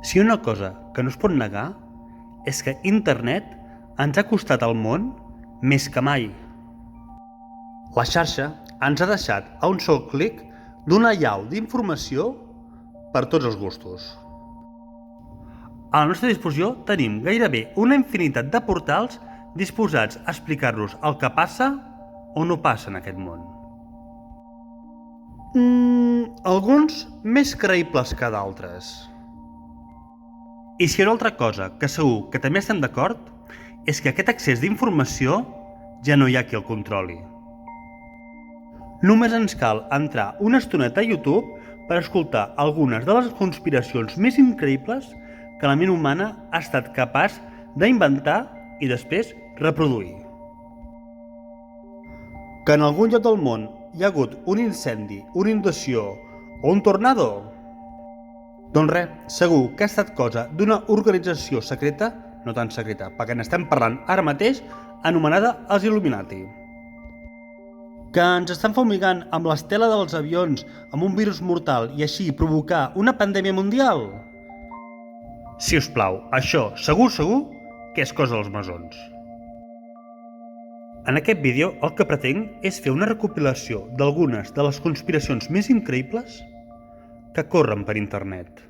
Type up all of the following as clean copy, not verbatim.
Si una cosa que no es pot negar és que internet ens ha costat al món més que mai. La xarxa ens ha deixat a un sol clic d'una allau d'informació per tots els gustos. A la nostra disposició tenim gairebé una infinitat de portals disposats a explicar-nos el que passa o no passa en aquest món. Alguns més creïbles que d'altres. I si hi ha una altra cosa que segur que també estem d'acord és que aquest accés d'informació ja no hi ha qui el controli. Només ens cal entrar una estoneta a YouTube per escoltar algunes de les conspiracions més increïbles que la ment humana ha estat capaç d'inventar i després reproduir. Que en algun lloc del món hi ha hagut un incendi, una inundació o un tornado? Doncs res, segur que ha estat cosa d'una organització secreta, no tan secreta, perquè n'estem parlant ara mateix, anomenada els Illuminati. Que ens estan fumigant amb l'estela dels avions amb un virus mortal i així provocar una pandèmia mundial? Si us plau, això segur que és cosa dels masons. En aquest vídeo el que pretenc és fer una recopilació d'algunes de les conspiracions més increïbles que corren per internet.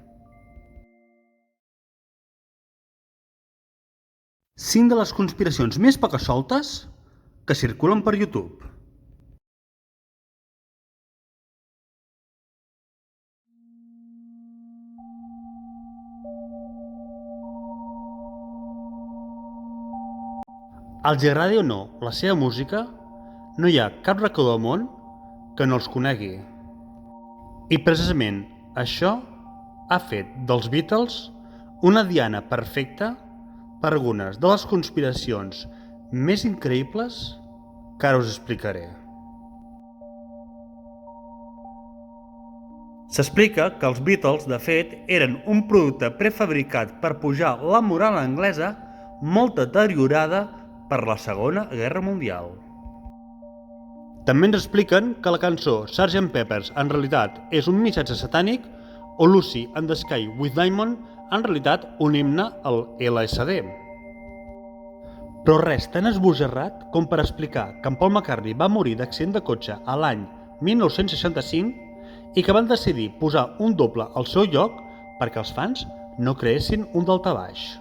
5 de les conspiracions més poques soltes que circulen per YouTube. Els agradi o no la seva música, no hi ha cap racó del món que no els conegui. I precisament això ha fet dels Beatles una diana perfecta per algunes de les conspiracions més increïbles que ara us explicaré. S'explica que els Beatles, de fet, eren un producte prefabricat per pujar la moral anglesa molt deteriorada per la Segona Guerra Mundial. També ens expliquen que la cançó Sgt. Pepper's en realitat és un missatge satànic o Lucy and the Sky with Diamond en realitat un himne al LSD. Però res tan esbojarrat com per explicar que en Paul McCartney va morir d'accident de cotxe a l'any 1965 i que van decidir posar un doble al seu lloc perquè els fans no creessin un daltabaix.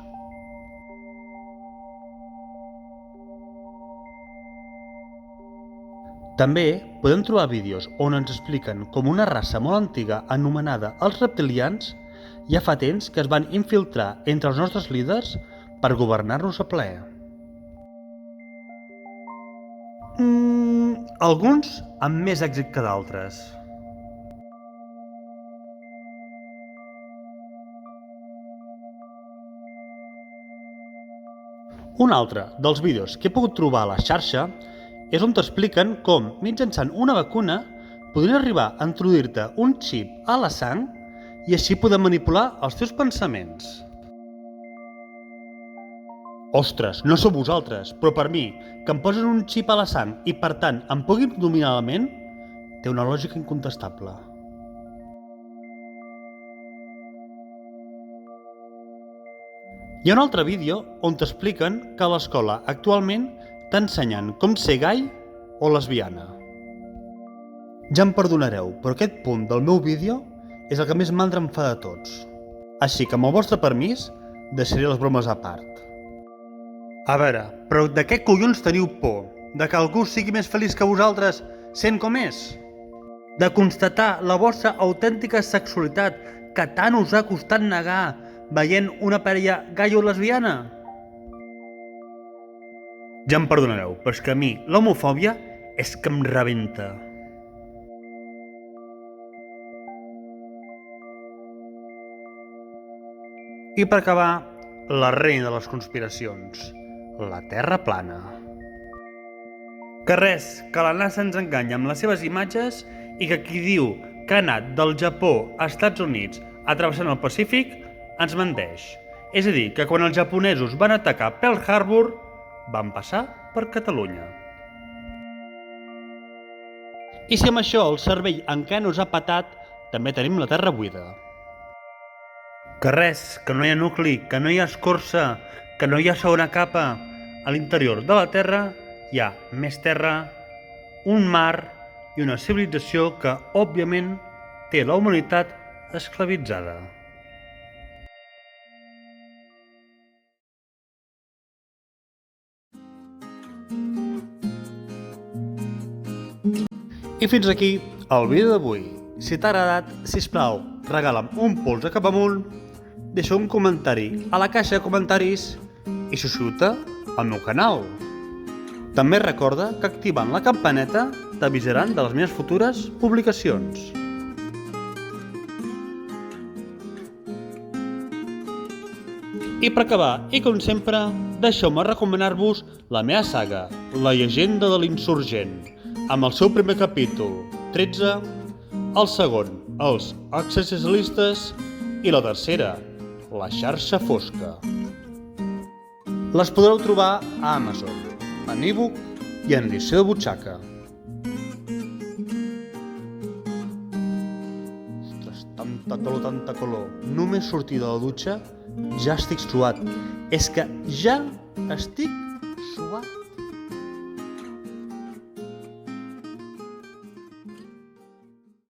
També podem trobar vídeos on ens expliquen com una raça molt antiga anomenada els reptilians ja fa temps que es van infiltrar entre els nostres líders per governar-nos a plaer. Alguns amb més èxit que d'altres. Un altre dels vídeos que he pogut trobar a la xarxa és on t'expliquen com, mitjançant una vacuna, podrien arribar a introduir-te un xip a la sang i així poder manipular els teus pensaments. Ostres, no sou vosaltres, però per mi, que em posen un xip a la sang i per tant em puguin dominar la ment, té una lògica incontestable. Hi ha un altre vídeo on t'expliquen que a l'escola actualment t'ensenyen com ser gai o lesbiana. Ja em perdonareu, però aquest punt del meu vídeo és el que més mandra em fa de tots. Així que amb el vostre permís deixaré les bromes a part. A veure, però de què collons teniu por? De que algú sigui més feliç que vosaltres sent com és? De constatar la vostra autèntica sexualitat que tant us ha costat negar veient una parella gai o lesbiana? Ja em perdonareu, però és que a mi l'homofòbia és que em rebenta. I per acabar, la reina de les conspiracions, la Terra plana. Que res, que la NASA ens enganya amb les seves imatges i que qui diu que ha anat del Japó a Estats Units travessant el Pacífic ens menteix. És a dir, que quan els japonesos van atacar Pearl Harbor van passar per Catalunya. I si amb això el cervell encara no us ha patat, també tenim la terra buida. Que res, que no hi ha nucli, que no hi ha escorça, que no hi ha segona capa. A l'interior de la Terra hi ha més terra, un mar i una civilització que, òbviament, té la humanitat esclavitzada. I fins aquí el vídeo d'avui. Si t'ha agradat, sisplau, regala'm un polze cap amunt, deixa un comentari a la caixa de comentaris i subscriu-te al meu canal. També recorda que activant la campaneta t'avisaran de les meves futures publicacions. I per acabar, i com sempre, deixeu-me recomanar-vos la meva saga, La llegenda de l'insurgent, amb el seu primer capítol, 13, el segon, Els existencialistes, i la tercera, La xarxa fosca. Les podreu trobar a Amazon, en e-book i en edició de butxaca. Ostres, tanta calor. Només sortir de la dutxa ja estic suat. És que ja estic suat.